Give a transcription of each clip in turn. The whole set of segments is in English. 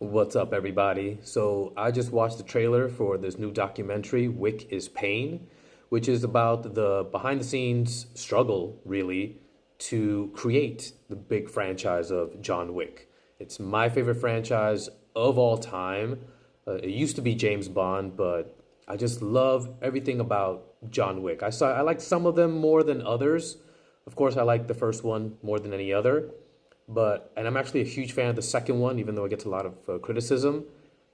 What's up, everybody? So, I just watched the trailer for this new documentary, Wick is Pain, which is about the behind the scenes struggle, really, to create the big franchise of John Wick. It's my favorite franchise of all time. It used to be James Bond, but I just love everything about John Wick. I like some of them more than others. Of course, I like the first one more than any other. And I'm actually a huge fan of the second one, even though it gets a lot of criticism.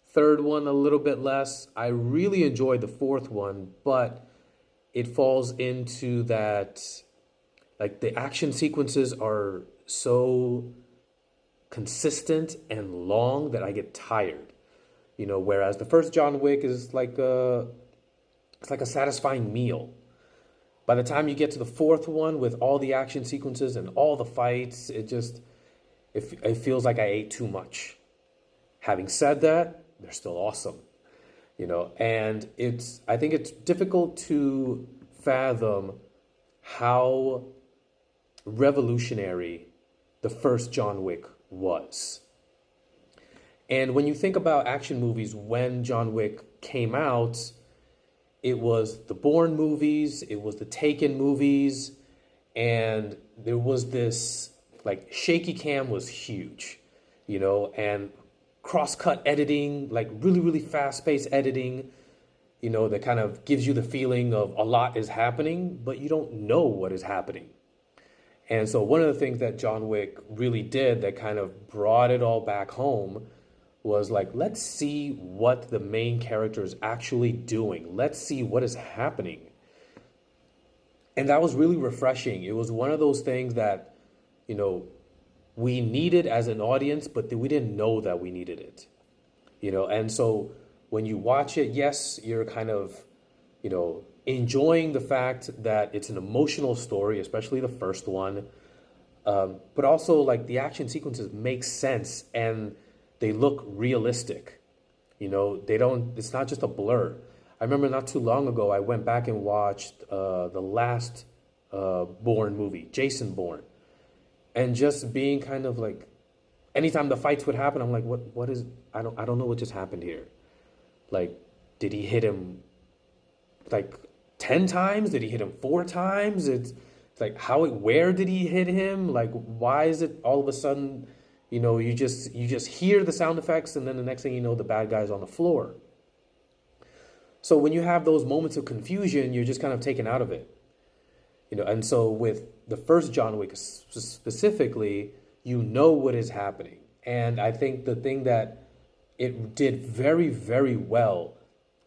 Third one, a little bit less. I really enjoyed the fourth one, but it falls into that, like, the action sequences are so consistent and long that I get tired. Whereas the first John Wick is it's like a satisfying meal. By the time you get to the fourth one with all the action sequences and all the fights, it feels like I ate too much. Having said that, they're still awesome, and I think it's difficult to fathom how revolutionary the first John Wick was. And when you think about action movies, when John Wick came out, it was the Bourne movies, it was the Taken movies, and there was this, like, shaky cam was huge, and cross-cut editing, like really, really fast-paced editing, that kind of gives you the feeling of a lot is happening, but you don't know what is happening. And so one of the things that John Wick really did that kind of brought it all back home was like, let's see what the main character is actually doing. Let's see what is happening. And that was really refreshing. It was one of those things that, we needed as an audience, but we didn't know that we needed it. And so when you watch it, yes, you're kind of, enjoying the fact that it's an emotional story, especially the first one. But also, like, the action sequences make sense and they look realistic. It's not just a blur. I remember not too long ago, I went back and watched the last Bourne movie, Jason Bourne. And just being kind of like, anytime the fights would happen, I'm like, I don't know what just happened here. Like, did he hit him like 10 times? Did he hit him 4 times? It's like, where did he hit him? Like, why is it all of a sudden, you just hear the sound effects and then the next thing you know, the bad guy's on the floor. So when you have those moments of confusion, you're just kind of taken out of it. And so with the first John Wick specifically, what is happening. And I think the thing that it did very, very well,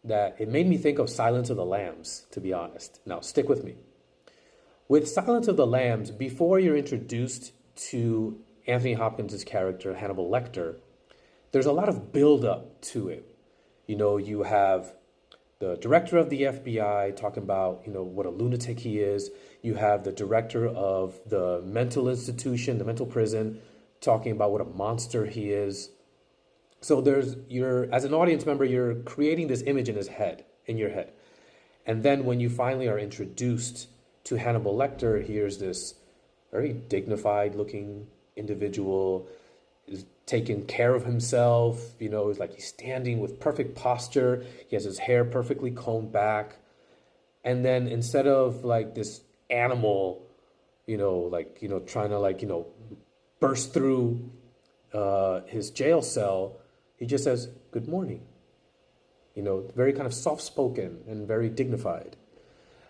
that it made me think of Silence of the Lambs, to be honest. Now, stick with me. With Silence of the Lambs, before you're introduced to Anthony Hopkins' character, Hannibal Lecter, there's a lot of build-up to it. You have the director of the FBI talking about, what a lunatic he is. You have the director of the mental institution, the mental prison, talking about what a monster he is. So as an audience member, you're creating this image in your head. And then when you finally are introduced to Hannibal Lecter, here's this very dignified looking individual, is taking care of himself, it's like he's standing with perfect posture. He has his hair perfectly combed back. And then instead of like this animal, trying to burst through his jail cell, he just says, "Good morning." Very kind of soft-spoken and very dignified.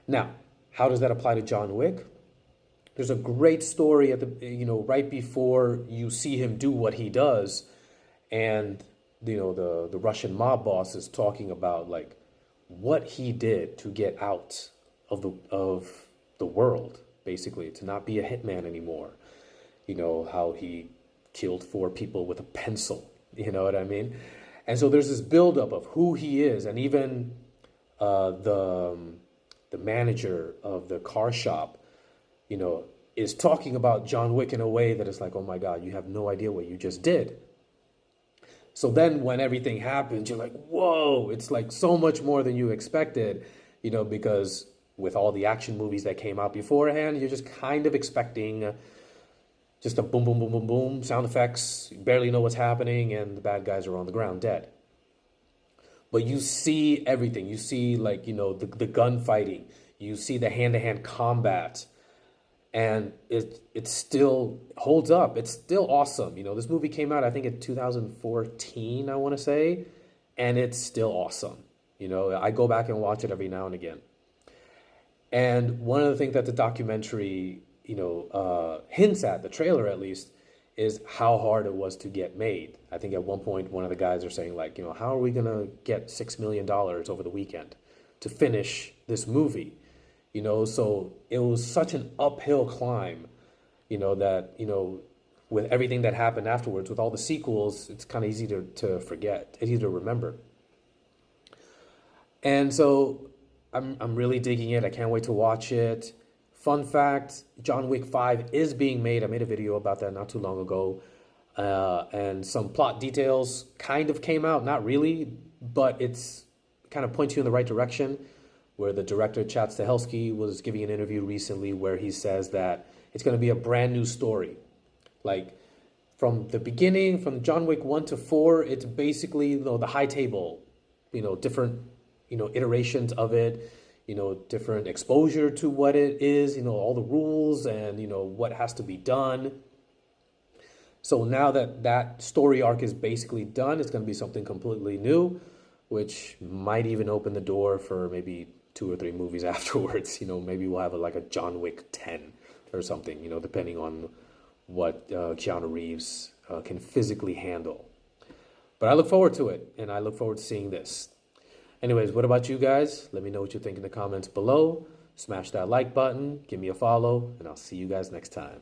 Now, how does that apply to John Wick? There's a great story at right before you see him do what he does, and the Russian mob boss is talking about like what he did to get out of the world, basically, to not be a hitman anymore. How he killed 4 people with a pencil. You know what I mean? And so there's this buildup of who he is, and even the manager of the car shop, is talking about John Wick in a way that is like, oh my God, you have no idea what you just did. So then when everything happens, you're like, whoa, it's like so much more than you expected, because with all the action movies that came out beforehand, you're just kind of expecting Just a boom, boom, boom, boom, boom, sound effects, you barely know what's happening, and the bad guys are on the ground dead. But you see everything. You see, like, the gunfighting. You see the hand-to-hand combat. And it still holds up. It's still awesome. This movie came out, I think, in 2014, I want to say, and it's still awesome. I go back and watch it every now and again. And one of the things that the documentary, hints at, the trailer at least, is how hard it was to get made. I think at one point, one of the guys are saying, like, how are we going to get $6 million over the weekend to finish this movie? So it was such an uphill climb, that, with everything that happened afterwards, with all the sequels, it's kind of easy to forget, easy to remember. And so I'm really digging it. I can't wait to watch it. Fun fact, John Wick 5 is being made. I made a video about that not too long ago. And some plot details kind of came out. Not really, but it's kind of points you in the right direction, where the director, Chad Stahelski, was giving an interview recently where he says that it's going to be a brand new story. Like, from the beginning, from John Wick 1 to 4, it's basically, the high table, different, iterations of it, different exposure to what it is, all the rules and, what has to be done. So now that story arc is basically done, it's going to be something completely new, which might even open the door for maybe 2 or 3 movies afterwards. Maybe we'll have a John Wick 10 or something, depending on what Keanu Reeves can physically handle. But I look forward to it, and I look forward to seeing this. Anyways, what about you guys? Let me know what you think in the comments below. Smash that like button, give me a follow, and I'll see you guys next time.